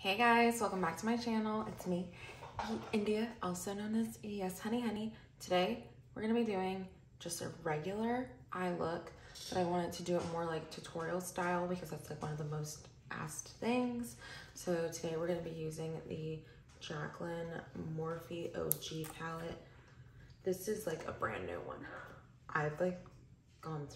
Hey guys, welcome back to my channel. It's me, India, also known as Yeshoneyhoney. Today, we're gonna be doing just a regular eye look, but I wanted to do it more like tutorial style because that's like one of the most asked things. So today we're gonna be using the Jaclyn Morphe OG palette. This is like a brand new one. I've gone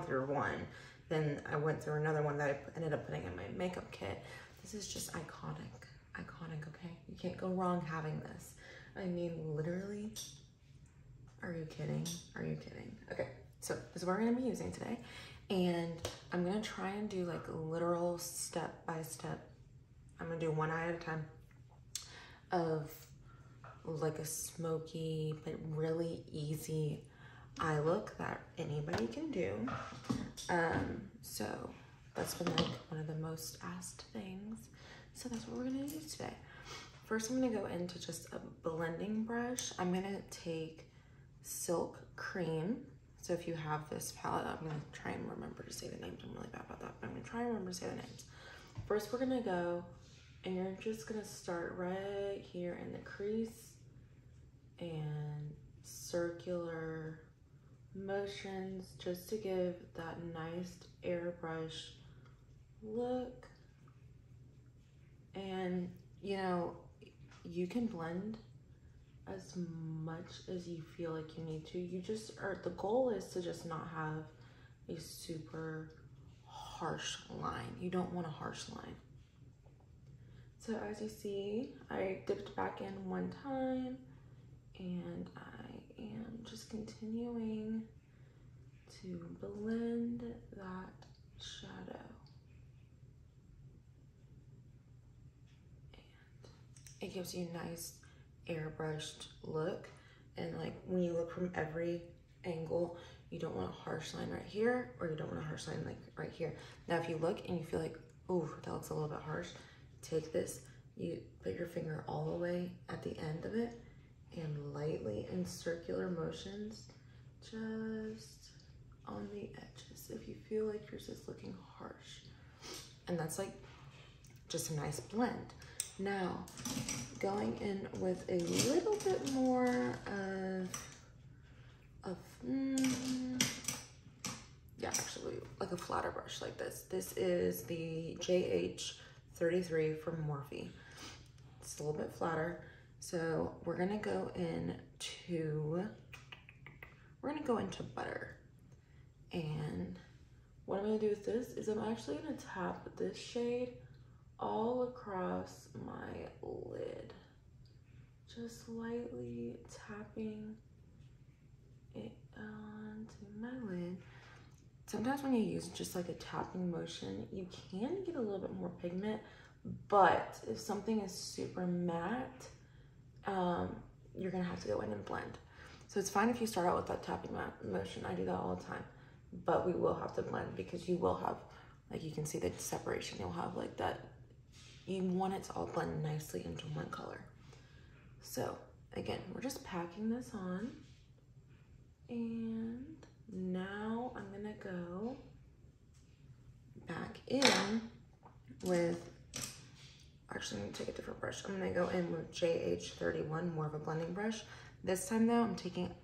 through one, then I went through another one that I ended up putting in my makeup kit. This is just iconic, okay? You can't go wrong having this. I mean, literally, are you kidding? Are you kidding? Okay, so this is what we're gonna be using today. And I'm gonna try and do like literal step by step. I'm gonna do one eye at a time of like a smoky, but really easy eye look that anybody can do. So that's been like one of the most asked things. So that's what we're gonna do today. First, I'm gonna go into just a blending brush. I'm gonna take Silk Cream. So if you have this palette, I'm gonna try and remember to say the names. I'm really bad about that, but I'm gonna try and remember to say the names. First, we're gonna go, and you're just gonna start right here in the crease and circular motions just to give that nice airbrush look. And you know, you can blend as much as you feel like you need to. The goal is to just not have a super harsh line. You don't want a harsh line. So as you see, I dipped back in one time and I am just continuing to blend that shadow. And it gives you a nice airbrushed look. And like when you look from every angle, you don't want a harsh line right here, or you don't want a harsh line like right here. Now, if you look and you feel like, oh, that looks a little bit harsh, take this, you put your finger all the way at the end of it and lightly in circular motions, just on the edges if you feel like yours is looking harsh. And that's like just a nice blend. Now, going in with a little bit more actually like a flatter brush like this. This is the JH33 from Morphe. It's a little bit flatter. So we're gonna go into butter. And what I'm gonna do with this is I'm actually gonna tap this shade all across my lid. Just lightly tapping it onto my lid. Sometimes when you use just like a tapping motion, you can get a little bit more pigment, but if something is super matte, you're gonna have to go in and blend. So it's fine if you start out with that tapping motion. I do that all the time, but we will have to blend because you will have, like you can see the separation, you'll have like that. You want it to all blend nicely into one color. So again, we're just packing this on. And now I'm gonna go back in with, actually I'm gonna take a different brush. I'm gonna go in with JH31, more of a blending brush. This time though, I'm taking a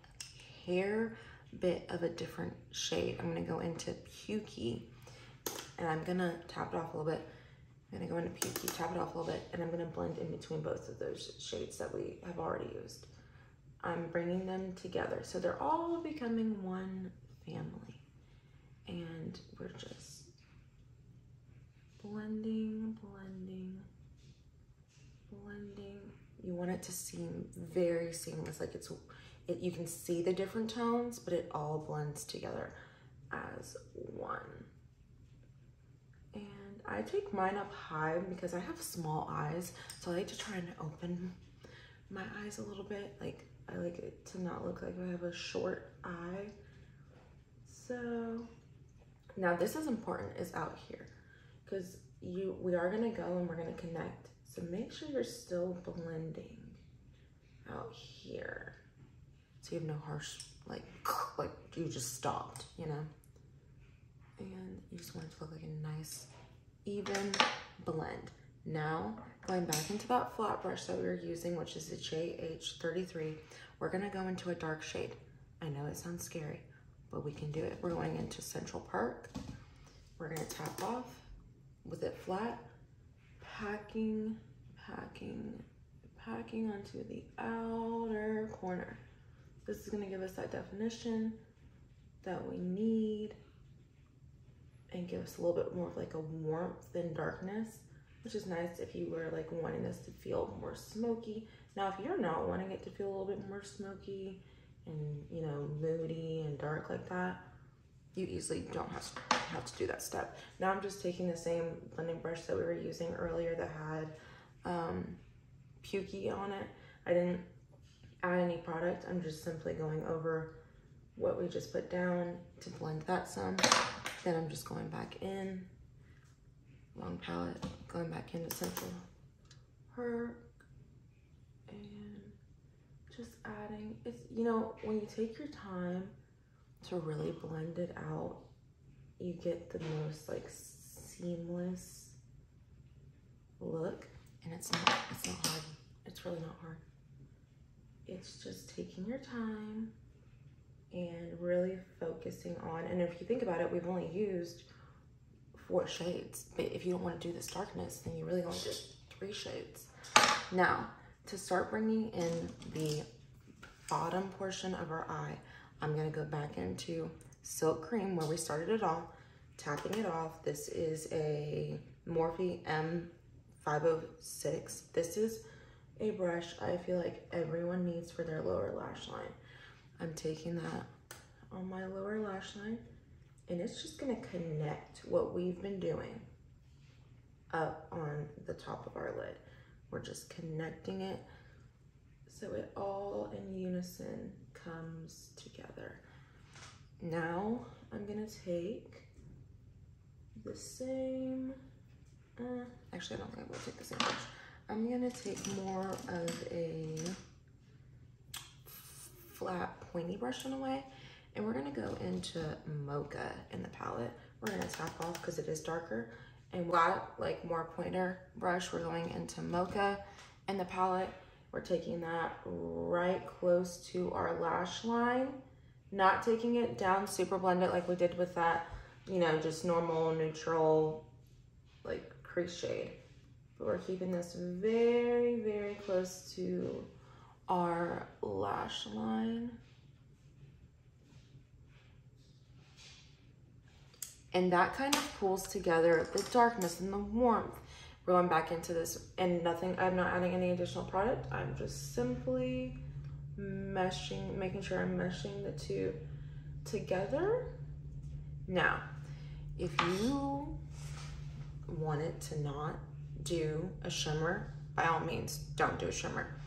hair bit of a different shade. I'm gonna go into Pukey, and I'm gonna tap it off a little bit. I'm gonna go into Pukey, tap it off a little bit, and I'm gonna blend in between both of those shades that we have already used. I'm bringing them together. So they're all becoming one family. And we're just blending, blending, blending. You want it to seem very seamless, like you can see the different tones, but it all blends together as one. And I take mine up high because I have small eyes, so I like to try and open my eyes a little bit. Like I like it to not look like I have a short eye. So now this is important, is out here, because we are gonna go and we're gonna connect. So make sure you're still blending out here, so you have no harsh, like you just stopped, you know? And you just want it to look like a nice, even blend. Now, going back into that flat brush that we were using, which is the JH33, we're gonna go into a dark shade. I know it sounds scary, but we can do it. We're going into Central Park. We're gonna tap off with it flat, packing onto the outer corner. This is gonna give us that definition that we need and give us a little bit more of like a warmth than darkness, which is nice if you were like wanting this to feel more smoky. Now, if you're not wanting it to feel a little bit more smoky and, you know, moody and dark like that, you easily don't have to do that step. Now I'm just taking the same blending brush that we were using earlier that had Pukey on it. I didn't add any product. I'm just simply going over what we just put down to blend that some. Then I'm just going back in, long palette, going back into Central Park, and just adding, it's, you know, when you take your time to really blend it out, you get the most like seamless look, and it's not hard. It's really not hard. It's just taking your time and really focusing on, and if you think about it, we've only used 4 shades, but if you don't want to do this darkness, then you really only did 3 shades. Now, to start bringing in the bottom portion of our eye, I'm gonna go back into Silk Cream where we started it off, tapping it off. This is a Morphe M506. This is a brush I feel like everyone needs for their lower lash line. I'm taking that on my lower lash line, and it's just gonna connect what we've been doing up on the top of our lid. We're just connecting it so it all in unison comes together. Now I'm gonna take the same, actually I don't think I'm gonna take the same brush. I'm gonna take more of a flat pointy brush in a way, and we're gonna go into Mocha in the palette. We're gonna tap off because it is darker, and flat, like more pointer brush, we're going into Mocha in the palette. We're taking that right close to our lash line, not taking it down super blended like we did with that, you know, just normal neutral like crease shade. But we're keeping this very, very close to our lash line. And that kind of pulls together the darkness and the warmth. We're going back into this, and nothing, I'm not adding any additional product. I'm just simply meshing, making sure I'm meshing the two together. Now, if you wanted to not do a shimmer, by all means, don't do a shimmer.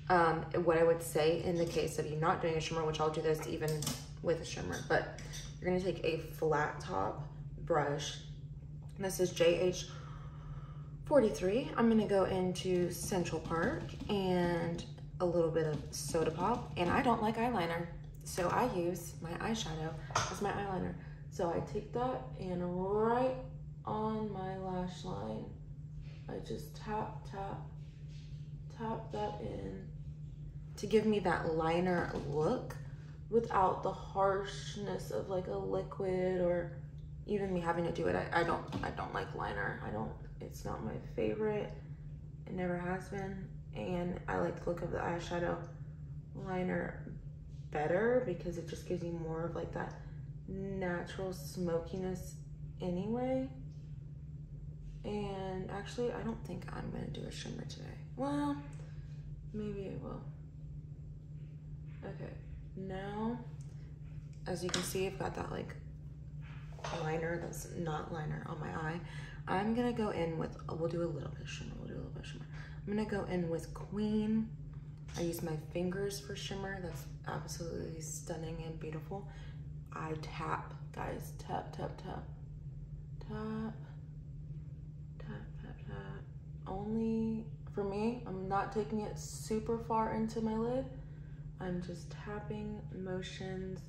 What I would say in the case of you not doing a shimmer, which I'll do this even with a shimmer, but you're gonna take a flat top brush. This is JH43. I'm gonna go into Central Park and a little bit of Soda Pop, and I don't like eyeliner, so I use my eyeshadow as my eyeliner. So I take that, and right on my lash line, I just tap that in to give me that liner look without the harshness of like a liquid, or even me having to do it. I don't like liner. It's not my favorite. It never has been. And I like the look of the eyeshadow liner better because it just gives you more of like that natural smokiness anyway. And actually, I don't think I'm gonna do a shimmer today. Well, maybe I will. Okay, now, as you can see, I've got that like liner that's not liner on my eye. I'm gonna go in with, we'll do a little bit of shimmer, I'm gonna go in with Queen. I use my fingers for shimmer. That's absolutely stunning and beautiful. I tap, guys, tap. Only for me, I'm not taking it super far into my lid. I'm just tapping motions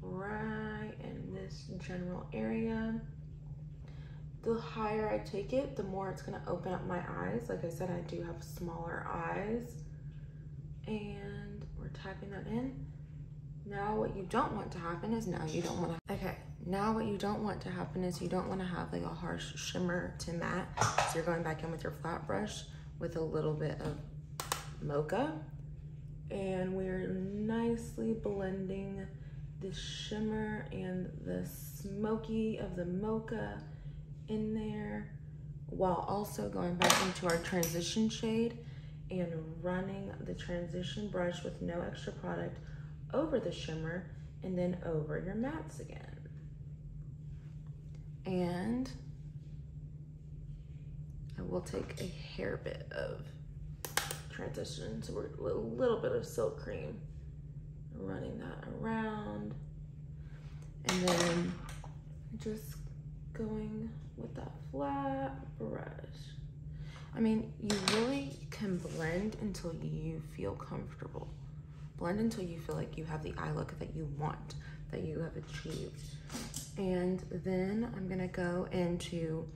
right in this general area. the higher I take it, the more it's gonna open up my eyes. Like I said, I do have smaller eyes. And we're tapping that in. Now what you don't want to happen is now you don't want to, okay, now what you don't want to happen is you don't want to have like a harsh shimmer to matte. So you're going back in with your flat brush with a little bit of mocha. And we're nicely blending the shimmer and the smoky of the mocha in there, while also going back into our transition shade and running the transition brush with no extra product over the shimmer and then over your mattes again. And I will take a hair bit of transition, so we're a little bit of silk cream, running that around, and then just going with that flat brush. I mean, you really can blend until you feel comfortable. Blend until you feel like you have the eye look that you want, that you have achieved. And then I'm gonna go into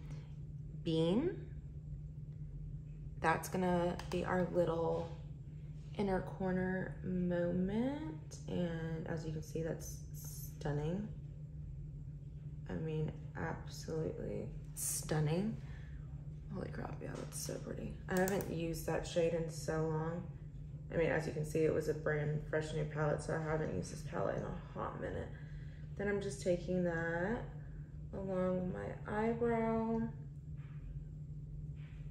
Beam. That's gonna be our little inner corner moment. And as you can see, that's stunning. I mean, absolutely stunning. Holy crap, yeah, that's so pretty. I haven't used that shade in so long. I mean, as you can see, it was a brand fresh new palette, so I haven't used this palette in a hot minute. Then I'm just taking that along my eyebrow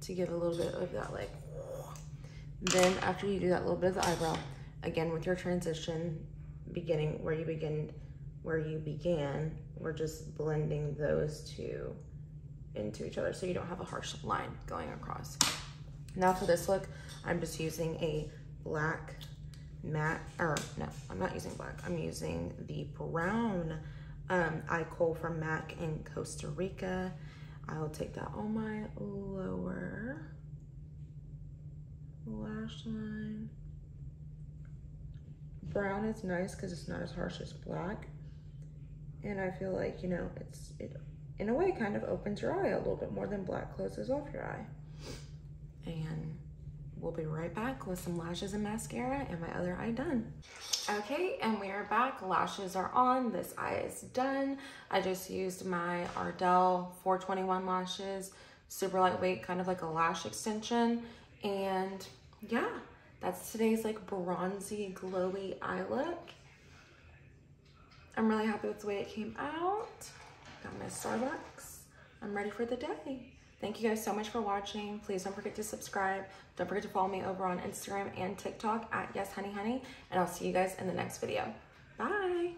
to give a little bit of that, like, then after you do that little bit of the eyebrow, again with your transition, beginning where you began, we're just blending those two into each other so you don't have a harsh line going across. Now for this look, I'm just using a black matte, or no, I'm not using black. I'm using the brown eye kohl from MAC in Costa Rica. I'll take that on my lower lash line. Brown is nice because it's not as harsh as black. And I feel like, you know, it in a way kind of opens your eye a little bit more than black closes off your eye. And we'll be right back with some lashes and mascara and my other eye done. Okay, and we are back. Lashes are on. This eye is done. I just used my Ardell 421 lashes, super lightweight, kind of like a lash extension. And yeah, that's today's like bronzy, glowy eye look. I'm really happy with the way it came out. Got my Starbucks. I'm ready for the day. Thank you guys so much for watching. Please don't forget to subscribe. Don't forget to follow me over on Instagram and TikTok at Yeshoneyhoney. And I'll see you guys in the next video. Bye.